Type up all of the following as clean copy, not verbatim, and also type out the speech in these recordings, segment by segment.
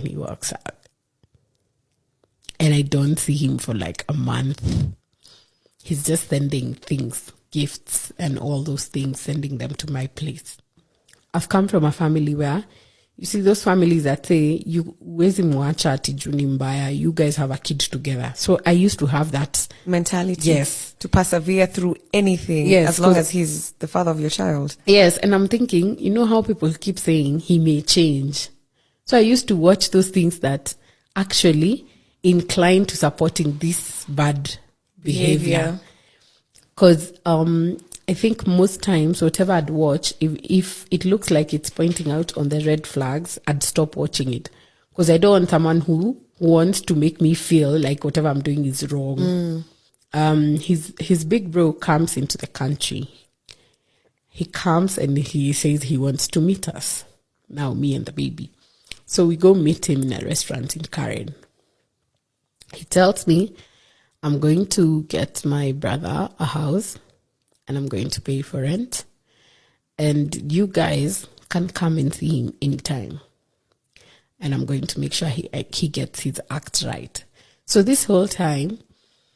and he walks out. And I don't see him for like a month. He's just sending things, gifts and all those things, sending them to my place. I've come from a family where, you see those families that say, you wezi mwacha ati juu ni mbaya, you guys have a kid together. So I used to have that mentality. Yes. To persevere through anything, yes, as long as he's the father of your child. Yes, and I'm thinking, you know how people keep saying he may change. So I used to watch those things that actually incline to supporting this bad behavior. Because I think most times, whatever I'd watch, if it looks like it's pointing out on the red flags, I'd stop watching it. Because I don't want someone who wants to make me feel like whatever I'm doing is wrong. His big bro comes into the country. He comes and he says he wants to meet us. Now, me and the baby. So we go meet him in a restaurant in Karen. He tells me, I'm going to get my brother a house and I'm going to pay for rent. And you guys can come and see him anytime. And I'm going to make sure he gets his act right. So this whole time...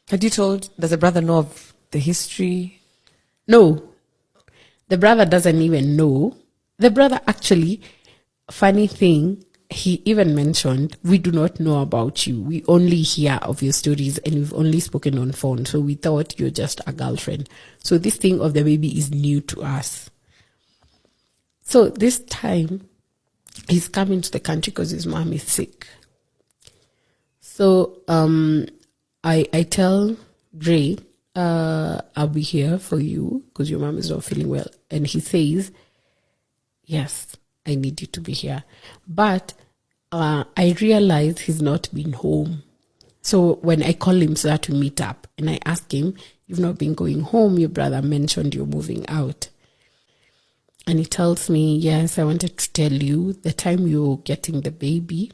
Had you told, does the brother know of the history? No. The brother doesn't even know. The brother actually, funny thing, he even mentioned, we do not know about you. We only hear of your stories and we've only spoken on phone. So we thought you're just a girlfriend. So this thing of the baby is new to us. So this time, he's coming to the country because his mom is sick. So I tell Ray, I'll be here for you because your mom is not feeling well. And he says, yes, I need you to be here. But I realize he's not been home. So when I call him so that we meet up and I ask him, you've not been going home. Your brother mentioned you're moving out. And he tells me, yes, I wanted to tell you the time you're getting the baby,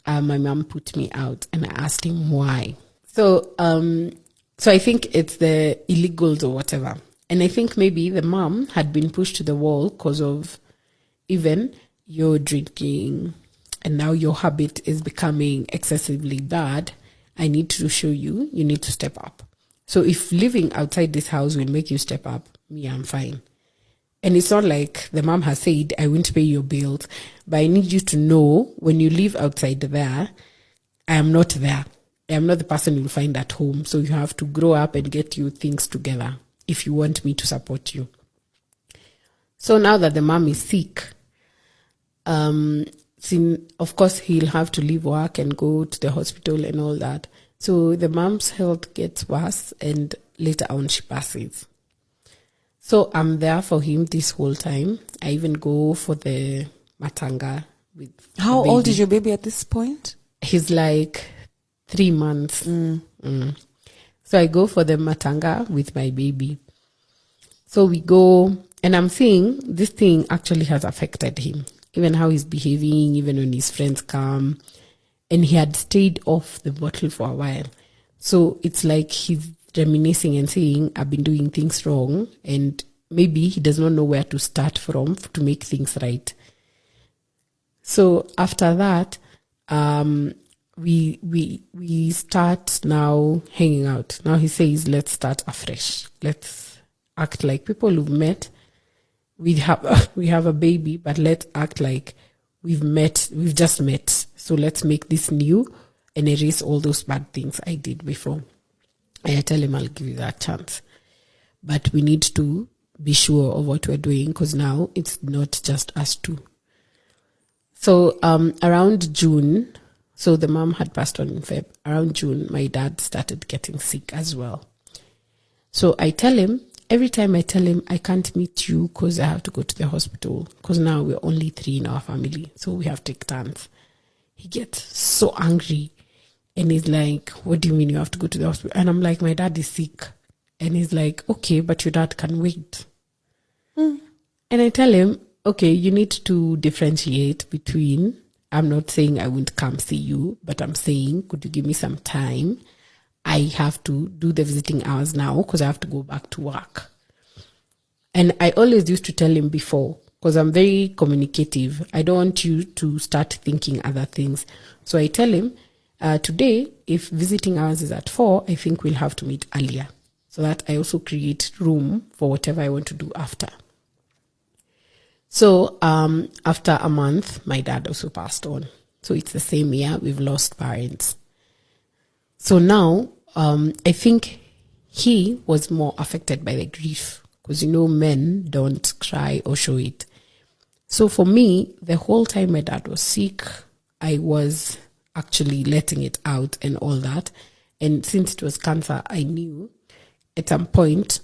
my mom put me out. And I asked him why. So I think it's the illegals or whatever. And I think maybe the mom had been pushed to the wall because of even your drinking and now your habit is becoming excessively bad. I need to show you, you need to step up. So if living outside this house will make you step up, me, I'm fine. And it's not like the mom has said, I won't pay your bills, but I need you to know when you live outside there, I am not there. I am not the person you'll find at home. So you have to grow up and get your things together if you want me to support you. So now that the mom is sick, of course, he'll have to leave work and go to the hospital and all that. So the mom's health gets worse and later on she passes. So I'm there for him this whole time. I even go for the matanga with How old is your baby at this point? He's like 3 months. So I go for the matanga with my baby. So we go, and I'm seeing this thing actually has affected him. Even how he's behaving, even when his friends come. And he had stayed off the bottle for a while. So it's like he's reminiscing and saying, I've been doing things wrong. And maybe he does not know where to start from to make things right. So after that, we start now hanging out. Now he says, let's start afresh. Let's act like people who've met. We have a baby, but let's act like we've just met. So let's make this new and erase all those bad things I did before. And I tell him I'll give you that chance. But we need to be sure of what we're doing because now it's not just us two. So around June, so the mom had passed on in Feb. Around June, my dad started getting sick as well. So I tell him, every time I tell him, I can't meet you because I have to go to the hospital because now we're only 3 in our family. So we have to take turns. He gets so angry and he's like, what do you mean you have to go to the hospital? And I'm like, my dad is sick. And he's like, okay, but your dad can wait. And I tell him, okay, you need to differentiate between, I'm not saying I won't come see you, but I'm saying, could you give me some time? I have to do the visiting hours now because I have to go back to work. And I always used to tell him before, because I'm very communicative. I don't want you to start thinking other things. So I tell him, today, if visiting hours is at 4, I think we'll have to meet earlier, so that I also create room for whatever I want to do after. So after a month, my dad also passed on. So it's the same year we've lost parents. So now I think he was more affected by the grief, because men don't cry or show it. So for me, the whole time my dad was sick, I was actually letting it out and all that. And since it was cancer, I knew at some point,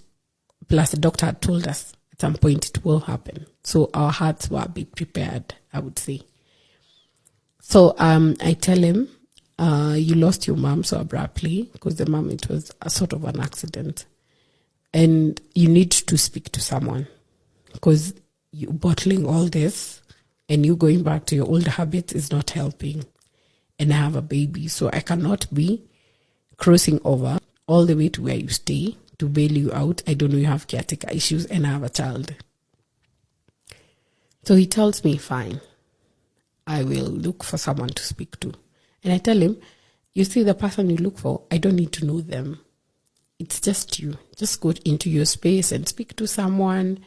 plus the doctor had told us at some point it will happen. So our hearts were a bit prepared, I would say. So I tell him, you lost your mom so abruptly, because the mom, it was a sort of an accident. And you need to speak to someone, because you bottling all this and you going back to your old habits is not helping. And I have a baby, so I cannot be crossing over all the way to where you stay to bail you out. I don't know, you have caretaker issues and I have a child. So he tells me, fine, I will look for someone to speak to. And I tell him, you see, the person you look for, I don't need to know them. It's just you. Just go into your space and speak to someone.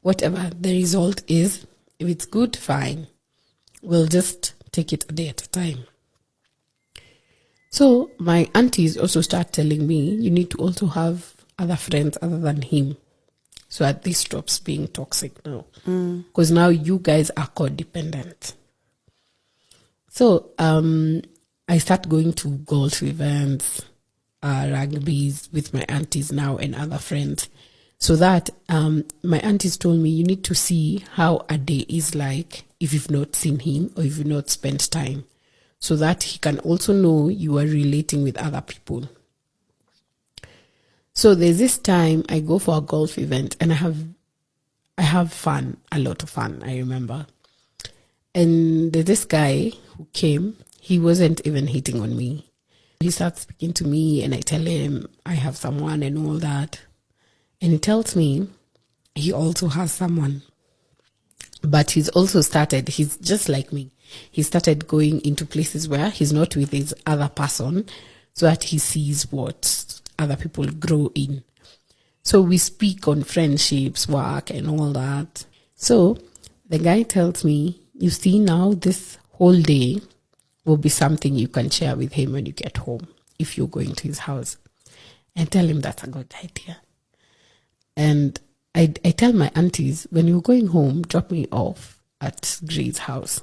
Whatever the result is, if it's good, fine. We'll just take it a day at a time. So my aunties also start telling me, you need to also have other friends other than him, so that this stops being toxic now. Because now you guys are codependent. So I start going to golf events, rugby's with my aunties now and other friends. So that my aunties told me, you need to see how a day is like if you've not seen him or if you've not spent time, so that he can also know you are relating with other people. So there's this time I go for a golf event and I have fun, a lot of fun, I remember. And there's this guy who came, he wasn't even hitting on me. He starts speaking to me and I tell him I have someone and all that. And he tells me he also has someone. But he's just like me. He started going into places where he's not with his other person, so that he sees what other people grow in. So we speak on friendships, work, and all that. So the guy tells me, you see, now this whole day will be something you can share with him when you get home, if you're going to his house. And tell him that's a good idea. And I tell my aunties, when you're going home, drop me off at Gray's house.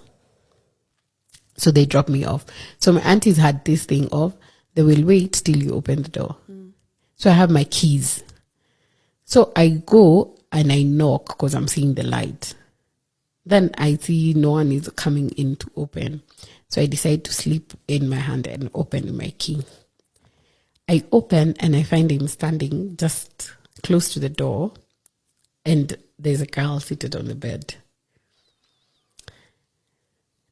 So they drop me off. So my aunties had this thing of, they will wait till you open the door. So I have my keys. So I go and I knock because I'm seeing the light. Then I see no one is coming in to open. So I decide to slip in my hand and open my key. I open and I find him standing just close to the door, and there's a girl seated on the bed.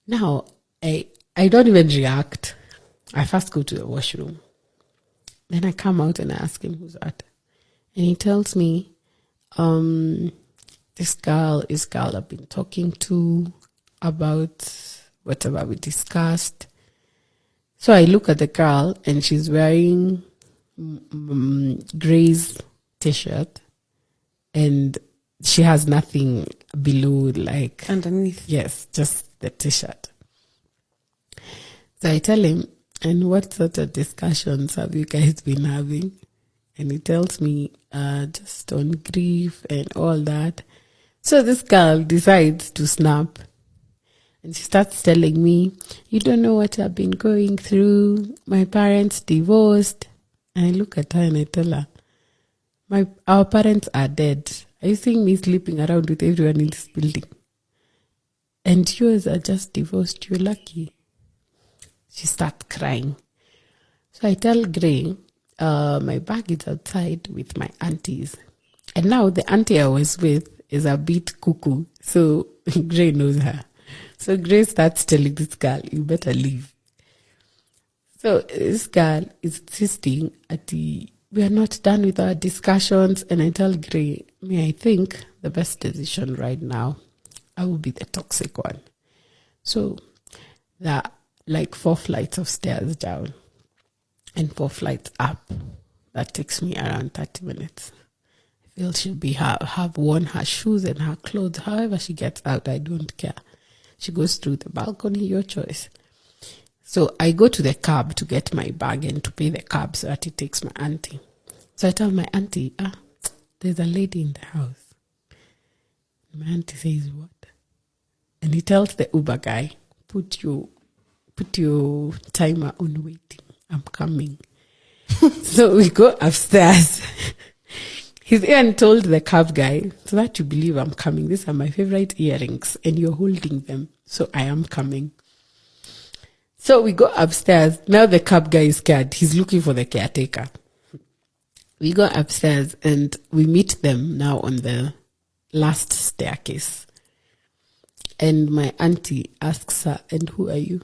Now, I don't even react. I first go to the washroom. Then I come out and I ask him, who's that? And he tells me, this girl I've been talking to about whatever we discussed. So I look at the girl and she's wearing Gray's t-shirt and she has nothing below, like underneath. Yes, just the t-shirt. So I tell him, and what sort of discussions have you guys been having? And he tells me, just on grief and all that. So this girl decides to snap. And she starts telling me, you don't know what I've been going through. My parents divorced. And I look at her and I tell her, our parents are dead. Are you seeing me sleeping around with everyone in this building? And yours are just divorced. You're lucky. She starts crying. So I tell Gray, my bag is outside with my aunties. And now the auntie I was with is a bit cuckoo. So Gray knows her. So Gray starts telling this girl, you better leave. So this girl is insisting we are not done with our discussions. And I tell Gray, I think the best decision right now I will be the toxic one. So there are like 4 flights of stairs down and 4 flights up. That takes me around 30 minutes. I feel she'll be have worn her shoes and her clothes. However she gets out, I don't care. She goes through the balcony, your choice. So I go to the cab to get my bag and to pay the cab so that it takes my auntie. So I tell my auntie, there's a lady in the house. My auntie says, what? And he tells the Uber guy, put your timer on waiting. I'm coming. So we go upstairs. He's even told the cab guy, so that you believe I'm coming. These are my favorite earrings and you're holding them. So I am coming. So we go upstairs. Now the cab guy is scared. He's looking for the caretaker. We go upstairs and we meet them now on the last staircase. And my auntie asks her, and who are you?